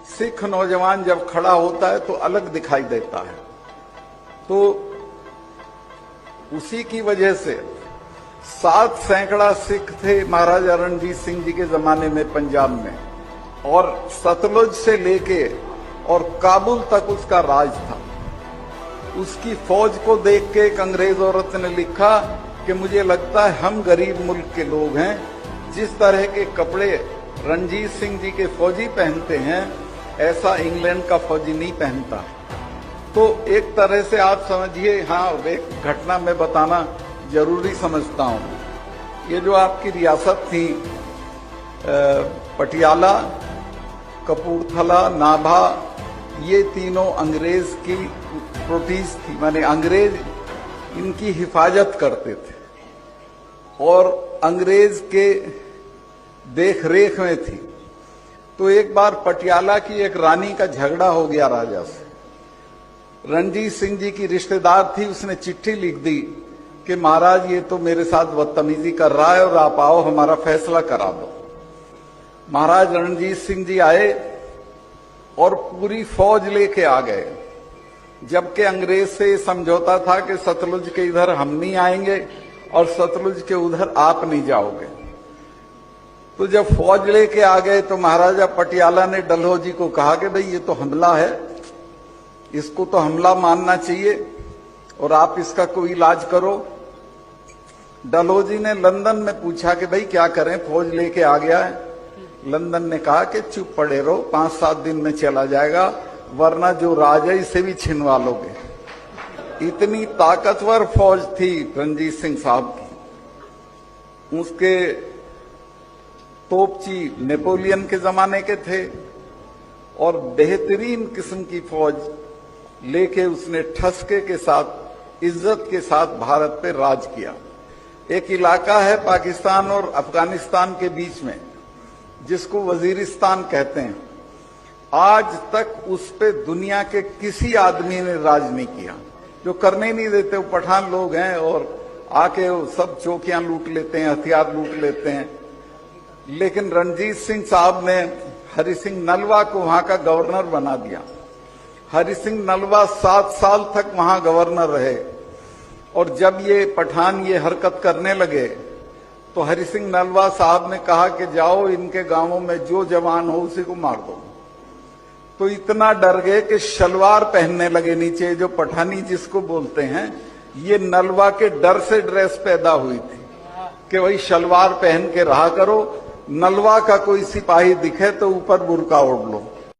सिख नौजवान जब खड़ा होता है तो अलग दिखाई देता है। तो उसी की वजह से 7 सैकड़ा सिख थे महाराजा रणजीत सिंह जी के जमाने में पंजाब में, और सतलुज से लेके और काबुल तक उसका राज था। उसकी फौज को देख के एक अंग्रेज औरत ने लिखा कि मुझे लगता है हम गरीब मुल्क के लोग हैं, जिस तरह के कपड़े रणजीत सिंह जी के फौजी पहनते हैं ऐसा इंग्लैंड का फौजी नहीं पहनता। तो एक तरह से आप समझिए, हाँ, एक घटना में बताना जरूरी समझता हूं। ये जो आपकी रियासत थी पटियाला, कपूरथला, नाभा, ये तीनों अंग्रेज की प्रोटीज थी, माने अंग्रेज इनकी हिफाजत करते थे और अंग्रेज के देख रेख में थी। तो एक बार पटियाला की एक रानी का झगड़ा हो गया राजा से। रणजीत सिंह जी की रिश्तेदार थी, उसने चिट्ठी लिख दी कि महाराज ये तो मेरे साथ बदतमीजी कर रहा है और आप आओ हमारा फैसला करा दो। महाराज रणजीत सिंह जी आए और पूरी फौज लेके आ गए, जबकि अंग्रेज से समझौता था कि सतलुज के इधर हम नहीं आएंगे और सतलुज के उधर आप नहीं जाओगे। तो जब फौज लेके आ गए तो महाराजा पटियाला ने डलहौजी को कहा कि भाई ये तो हमला है, इसको तो हमला मानना चाहिए और आप इसका कोई इलाज करो। डलहौजी ने लंदन में पूछा कि भाई क्या करें, फौज लेके आ गया है। लंदन ने कहा कि चुप पड़े रहो, 5-7 दिन में चला जाएगा, वरना जो राज है इसे भी छिनवा लोगे। इतनी ताकतवर फौज थी रणजीत सिंह साहब की। उसके तोपची नेपोलियन के जमाने के थे और बेहतरीन किस्म की फौज लेके उसने ठसके के साथ, इज्जत के साथ भारत पे राज किया। एक इलाका है पाकिस्तान और अफगानिस्तान के बीच में जिसको वजीरिस्तान कहते हैं, आज तक उस पे दुनिया के किसी आदमी ने राज नहीं किया। जो करने ही नहीं देते, वो पठान लोग हैं और आके वो सब चौकियां लूट लेते हैं, हथियार लूट लेते हैं। लेकिन रणजीत सिंह साहब ने हरि सिंह नलवा को वहां का गवर्नर बना दिया। हरि सिंह नलवा 7 साल तक वहां गवर्नर रहे और जब ये पठान ये हरकत करने लगे तो हरि सिंह नलवा साहब ने कहा कि जाओ इनके गांवों में जो जवान हो उसी को मार दो। तो इतना डर गए कि शलवार पहनने लगे नीचे, जो पठानी जिसको बोलते हैं। ये नलवा के डर से ड्रेस पैदा हुई थी कि वही शलवार पहन के रहा करो, नलवा का कोई सिपाही दिखे तो ऊपर बुर्का ओढ़ लो।